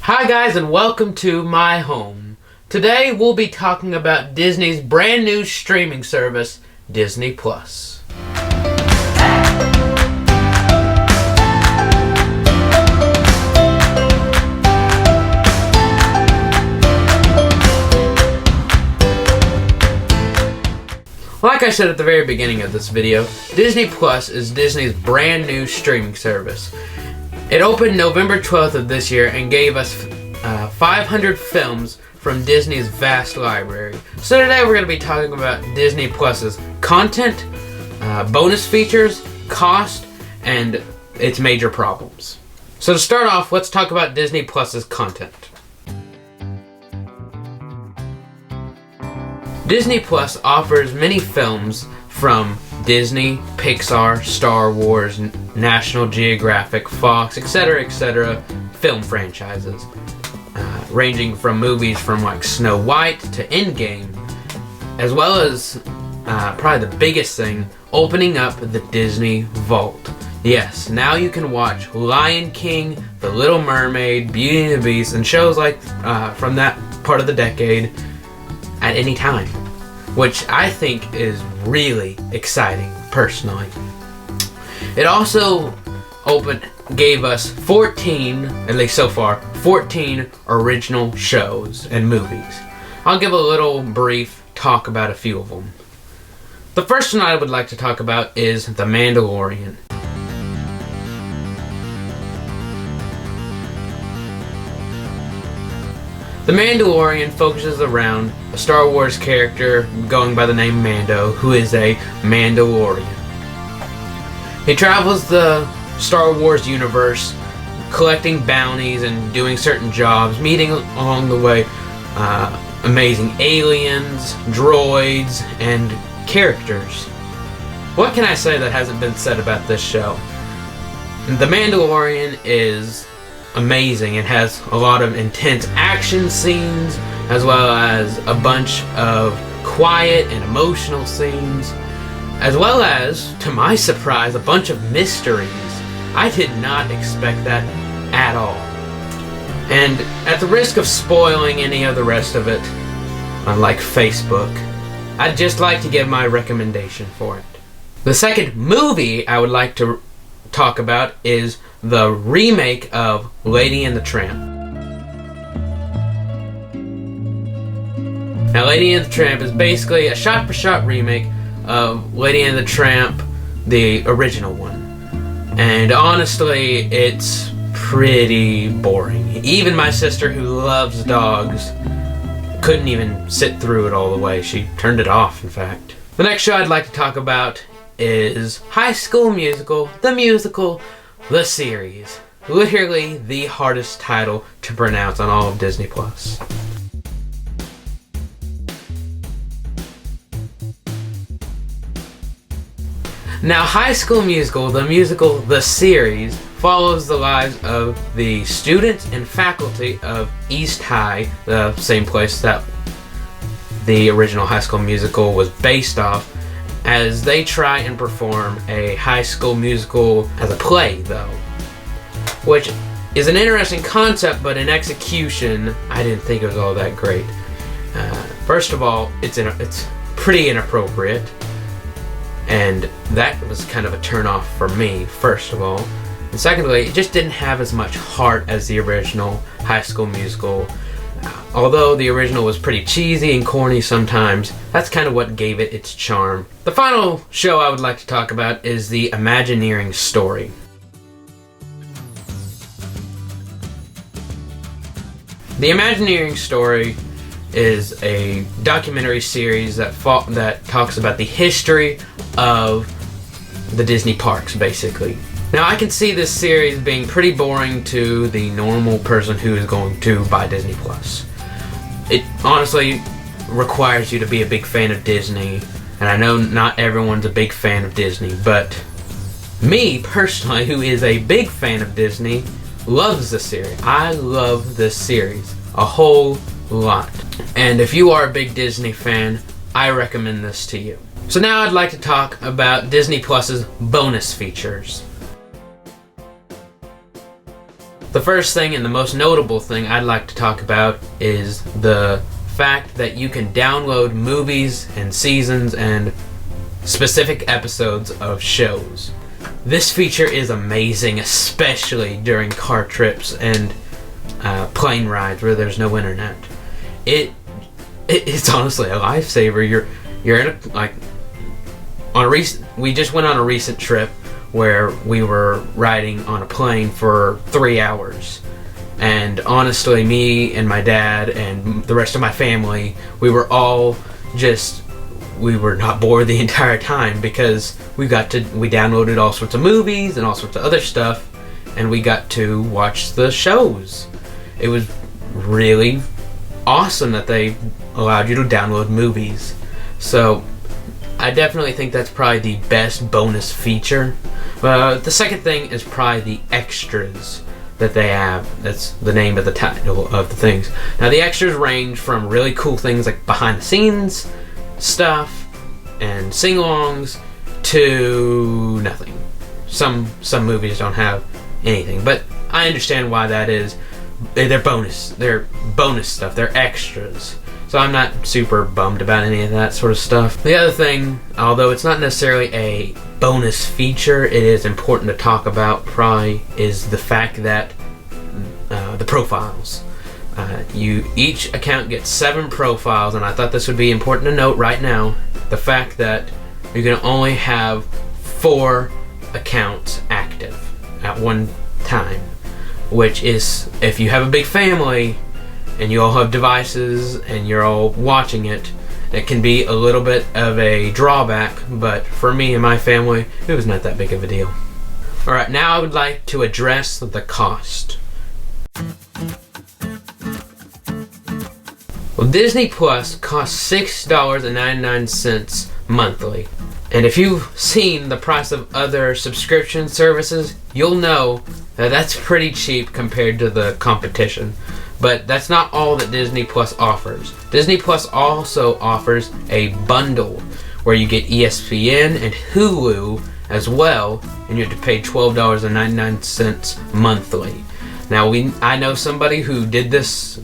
Hi guys, and welcome to my home. Today we'll be talking about Disney's brand new streaming service, Disney Plus. Like I said at the very beginning of this video, Disney Plus is Disney's brand new streaming service. It opened November 12th of this year and gave us 500 films from Disney's vast library. So today we're going to be talking about Disney Plus's content, bonus features, cost, and its major problems. So to start off, let's talk about Disney Plus's content. Disney Plus offers many films from Disney, Pixar, Star Wars, National Geographic, Fox, etc., film franchises, ranging from movies from like Snow White to Endgame, as well as probably the biggest thing, opening up the Disney Vault. Yes, now you can watch Lion King, The Little Mermaid, Beauty and the Beast, and shows like from that part of the decade at any time, which I think is really exciting, personally. It also gave us 14, at least so far, 14 original shows and movies. I'll give a little brief talk about a few of them. The first one I would like to talk about is The Mandalorian. The Mandalorian focuses around a Star Wars character going by the name Mando, who is a Mandalorian. He travels the Star Wars universe, collecting bounties and doing certain jobs, meeting along the way amazing aliens, droids, and characters. What can I say that hasn't been said about this show? The Mandalorian is amazing. It has a lot of intense action scenes, as well as a bunch of quiet and emotional scenes, as well as, to my surprise, a bunch of mysteries. I did not expect that at all. And at the risk of spoiling any of the rest of it, unlike Facebook, I'd just like to give my recommendation for it. The second movie I would like to talk about is the remake of Lady and the Tramp. Now, Lady and the Tramp is basically a shot-for-shot remake of Lady and the Tramp, the original one. And honestly, it's pretty boring. Even my sister, who loves dogs, couldn't even sit through it all the way. She turned it off, in fact. The next show I'd like to talk about is High School Musical, the series. Literally the hardest title to pronounce on all of Disney Plus. Now, High School Musical, the series, follows the lives of the students and faculty of East High, the same place that the original High School Musical was based off, as they try and perform a High School Musical as a play, though, which is an interesting concept, but in execution, I didn't think it was all that great. First of all, it's pretty inappropriate, and that was kind of a turn-off for me, first of all. And secondly, it just didn't have as much heart as the original High School Musical. Although the original was pretty cheesy and corny sometimes, that's kind of what gave it its charm. The final show I would like to talk about is The Imagineering Story. The Imagineering Story is a documentary series that talks about the history of the Disney parks, basically. Now, I can see this series being pretty boring to the normal person who is going to buy Disney Plus. It honestly requires you to be a big fan of Disney, and I know not everyone's a big fan of Disney, but me, personally, who is a big fan of Disney, loves the series. I love this series a whole lot. And if you are a big Disney fan, I recommend this to you. So now I'd like to talk about Disney Plus's bonus features. The first thing and the most notable thing I'd like to talk about is the fact that you can download movies and seasons and specific episodes of shows. This feature is amazing, especially during car trips and plane rides where there's no internet. It's honestly a lifesaver. You're in we just went on a recent trip where we were riding on a plane for 3 hours. And honestly, me and my dad and the rest of my family, we were not bored the entire time because we downloaded all sorts of movies and all sorts of other stuff, and we got to watch the shows. It was really awesome that they allowed you to download movies. So I definitely think that's probably the best bonus feature. The second thing is probably the extras that they have. That's the name of the title of the things. Now the extras range from really cool things like behind the scenes stuff and sing-alongs to nothing. Some movies don't have anything, but I understand why that is. They're bonus stuff. They're extras. So I'm not super bummed about any of that sort of stuff. The other thing, although it's not necessarily a bonus feature, it is important to talk about probably, is the fact that the profiles. Each account gets 7 profiles, and I thought this would be important to note right now. The fact that you can only have 4 accounts active at one time, which is, if you have a big family and you all have devices and you're all watching it, it can be a little bit of a drawback, but for me and my family, it was not that big of a deal. Alright, now I would like to address the cost. Well, Disney Plus costs $6.99 monthly. And if you've seen the price of other subscription services, you'll know that that's pretty cheap compared to the competition. But that's not all that Disney Plus offers. Disney Plus also offers a bundle where you get ESPN and Hulu as well, and you have to pay $12.99 monthly. Now I know somebody who did this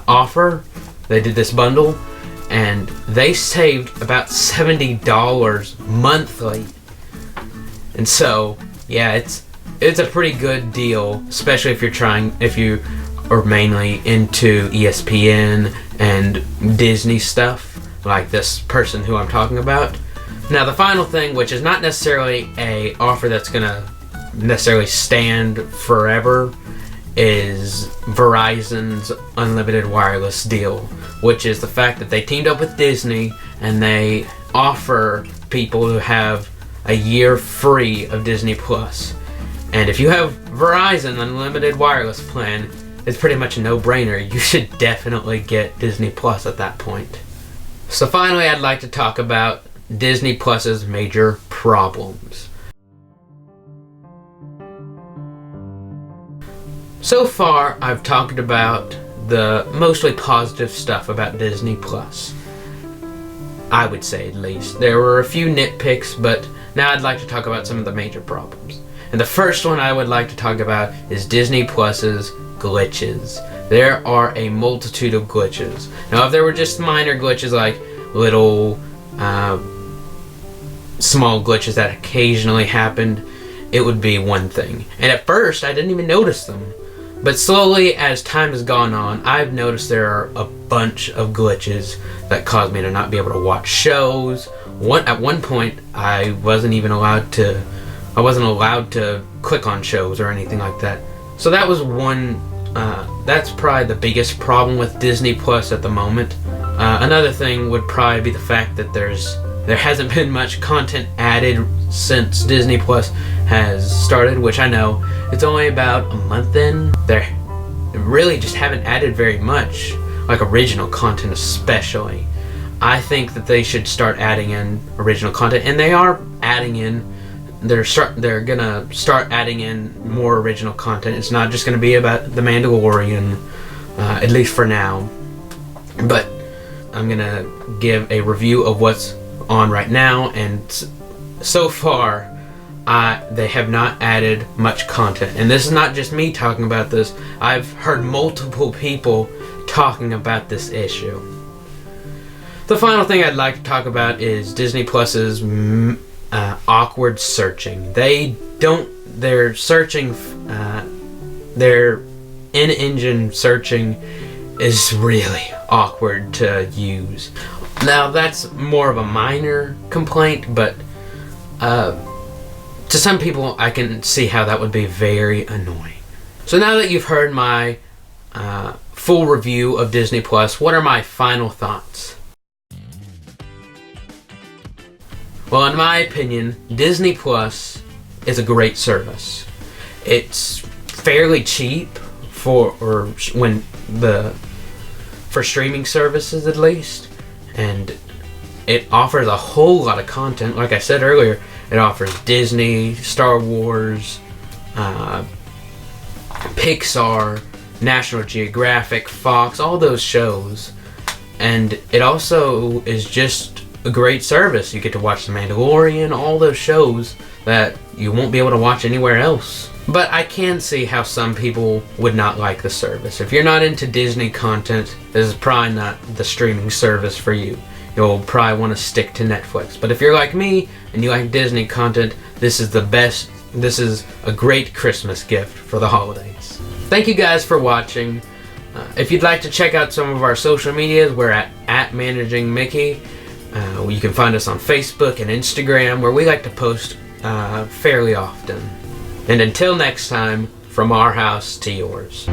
offer. They did this bundle, and they saved about $70 monthly. And so, yeah, it's a pretty good deal, especially if you are mainly into ESPN and Disney stuff, like this person who I'm talking about. Now, the final thing, which is not necessarily a offer that's gonna necessarily stand forever, is Verizon's unlimited wireless deal, which is the fact that they teamed up with Disney and they offer people who have a year free of Disney Plus. And if you have Verizon unlimited wireless plan, it's pretty much a no-brainer. You should definitely get Disney Plus at that point. So finally, I'd like to talk about Disney Plus's major problems. So far, I've talked about the mostly positive stuff about Disney Plus. I would say, at least. There were a few nitpicks, but now I'd like to talk about some of the major problems. And the first one I would like to talk about is Disney Plus's glitches. There are a multitude of glitches. Now, if there were just minor glitches like little small glitches that occasionally happened, it would be one thing. And at first, I didn't even notice them. But slowly, as time has gone on, I've noticed there are a bunch of glitches that cause me to not be able to watch shows. At one point, I wasn't allowed to click on shows or anything like that. So that was one. That's probably the biggest problem with Disney Plus at the moment. Another thing would probably be the fact that there hasn't been much content added since Disney Plus has started, which I know it's only about a month in. They really just haven't added very much, like original content especially. I think that they should start adding in original content, and they are adding in. They're gonna start adding in more original content. It's not just gonna be about the Mandalorian, at least for now. But I'm gonna give a review of what's on right now, and so far they have not added much content. And this is not just me talking about this. I've heard multiple people talking about this issue. The final thing I'd like to talk about is Disney Plus's awkward searching. Their searching, their in-engine searching is really awkward to use. Now that's more of a minor complaint, but to some people I can see how that would be very annoying. So now that you've heard my full review of Disney Plus, what are my final thoughts? Well, in my opinion, Disney Plus is a great service. It's fairly cheap for streaming services, at least, and it offers a whole lot of content. Like I said earlier, it offers Disney, Star Wars, Pixar, National Geographic, Fox, all those shows. And it also is just a great service. You get to watch The Mandalorian, all those shows that you won't be able to watch anywhere else. But I can see how some people would not like the service. If you're not into Disney content, this is probably not the streaming service for you. You'll probably want to stick to Netflix. But if you're like me and you like Disney content, this is the best. This is a great Christmas gift for the holidays. Thank you guys for watching. If you'd like to check out some of our social medias, we're at Managing Mickey. You can find us on Facebook and Instagram, where we like to post fairly often. And until next time, from our house to yours.